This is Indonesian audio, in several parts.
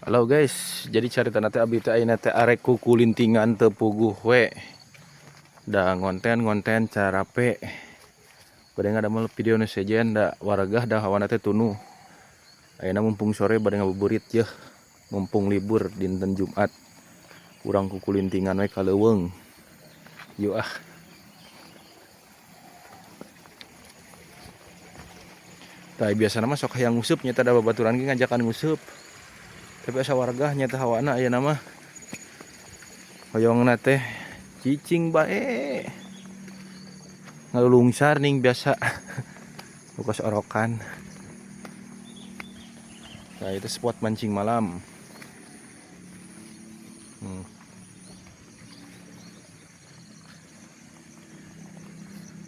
Halo guys, jadi cerita nanti abdi teh ayeuna teh arek kukulintingan teu puguh we. Da ngonten cara pe. Bade ngadamel video nu sejen da waragah da hawana teh tunu. Ayeuna mumpung sore bade ngabuburit yeuh. Mumpung libur dinten Jumat. Urang kukulintingan we ka leuweung. Yuk ah. Tah biasana mah sok hayang ngusup nya teh da babaturan ge ngajakan ngusup. Tapi asa warga nyata hawana ayeuna mah hoyongna teh cicing bae ngalulungsar ning biasa lukas orokan. Nah itu spot mancing malam.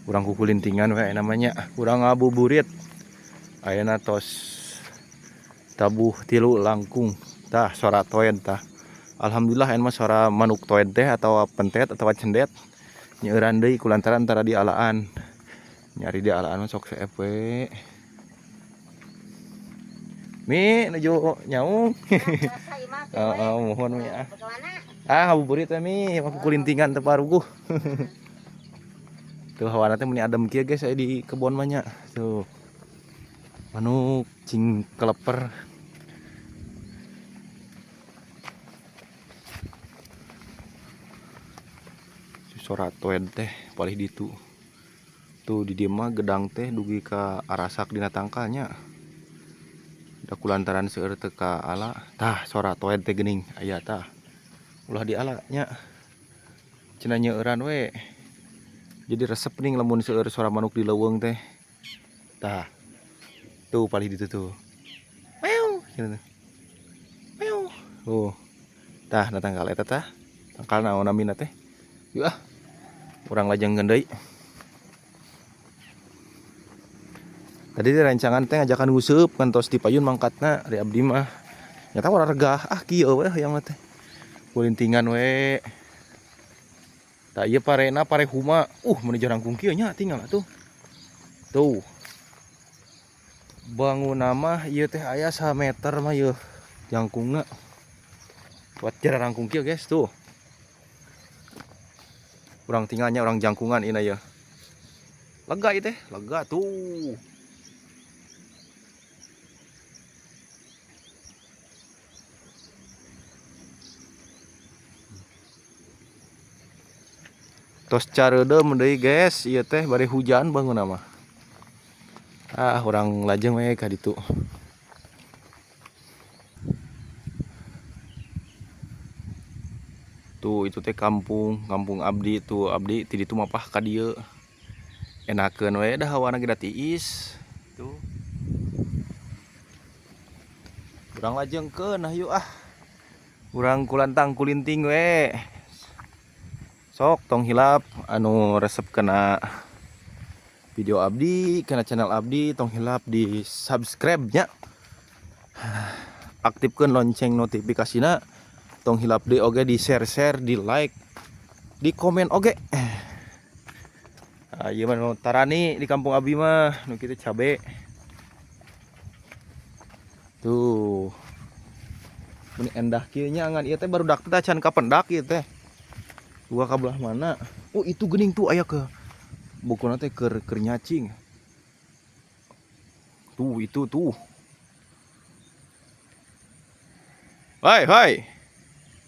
Urang kukulintingan we namanya, urang ngabuburit ayeuna tos tabuh tilu langkung tah sora toed tah. Alhamdulillah mah sora manuk toed teh atau pentet atau cendet nyeuran deui kulantaran antara di alaan. Nyari di alaan mah sok saep we. Mi nuju nyaung. Mohon mi ah. Ngabuburit we mi, kukulintingan teu paruguh. Tuh hawana teh meni adem kieu guys aya di kebon mah nya. Tuh. Manuk cing keleper. Sora toed teh palih ditu. Tuh di dieu mah gedang teh dugi ka arasak dina tangkalnya. Da kulantaran seueur teu ka ala. Tah sora toed teh geuning aya tah. Ulah di ala nya. Cenah nyeueuran we. Jadi resep ning lamun seueur sora manuk di leuweung teh. Tah. Tuh palih ditu tuh. Meow. Meow. Oh. Tah na tangkal eta tah. Tangkal naon namina teh. Yuk ah. Urang lajeng deui. Tadi rancangan teh ngajakan ngusup kantos di payun mangkatna ari abdi mah. Nyata warga kieu we hayang teh. Kulintingan we. Tah ieu parena pare huma. Mun jarangkung kieu nya tinggal atuh. Tuh. Bangunna mah ieu teh aya 1 meter mah ieu jangkungna. Buat jarangkung kieu guys tuh. Urang tinggalnya orang jangkungan ina ya. Lega ieu teh, lega tuh. Tos careudem deui guys, ieu teh bari hujan bangunna mah. Urang lajeng we ka ditu. Tuh itu teh kampung abdi tuh, abdi ti ditu mapah ka dieu. Enakeun we dah hawana ge da tiis. Tuh. Urang lajengkeun yuk ah. Urang kulantang kulinting we. Sok tong hilap anu resep kena video abdi, kena channel abdi tong hilap di subscribe nya. Aktifkeun lonceng notifikasina. Tong hilap deui oge di share, di like, di komen oge. Ieu mah nu tarani di kampung abdi mah nu kitu cabe. Tuh. Mun endah kieu nya angan ieu teh barudak teh can kapendak ieu teh. Dua ka belah mana? Itu geuning tuh aya ke bukuna teh keur nyacing. Tuh itu tuh. Hai.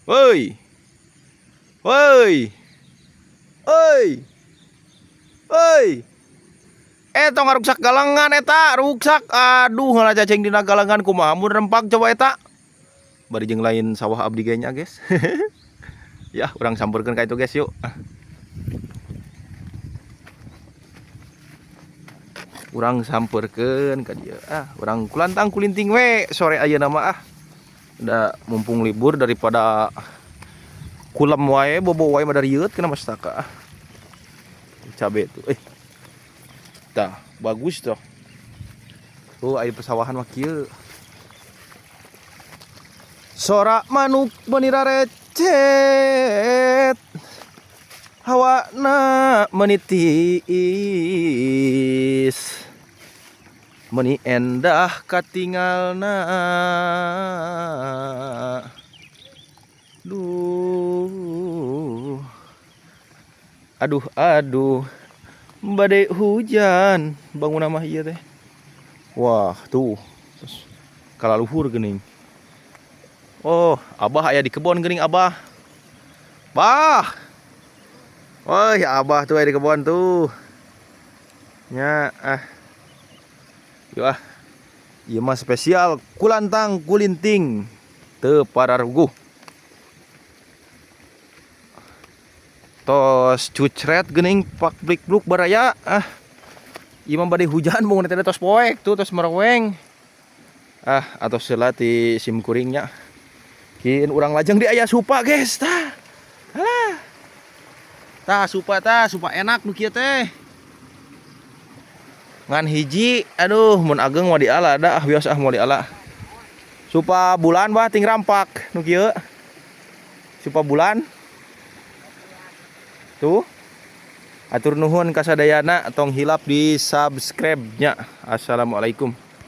Woi. Eta ngaruksak galangan eta, ruksak. Aduh ngalah cacing dina galangan kumaha mun rempak coba eta. Bari jeung lain sawah abdi ge nya, guys. Ya, urang sampeurkeun ka itu, guys, yuk. Urang sampeurkeun ka dieu. Urang kulantang kulinting we sore ayeuna mah ah. Da mumpung libur daripada kulam wae bobo wae mah darieut kana mastaka. Cabe tuh. Tah, bagus tuh. Tuh aya pesawahan mah kieu. Sora manuk meunira recet. Hawana menitis. Meni endah katinggalna Aduh, aduh. Badai hujan. Bangun mah iya teh. Wah, tuh. Kala luhur geuning. Oh, Abah aya di kebon geuning Abah. Bah. Oh, ya Abah tuh aya di kebon tuh. Nya Yuk ah. Ieu mah spesial kulantang kulinting teu pararuguh. Tos cucret geuning pak blik-bluk baraya. Ieu mah bade hujan bungun teh tos poek tuh tos mereweng. Atos heula ti sim kuringnya. Kin urang lajeng di aya supa guys tah. Alah. Tah supa enak nu kieu teh. Ngan hiji, aduh mun ageng mau diala da bios mau diala. Supa bulan bah ting rampak nu kieu. Supa bulan. Tuh. Atur nuhun kasadayana tong hilap di subscribe-nya. Assalamualaikum.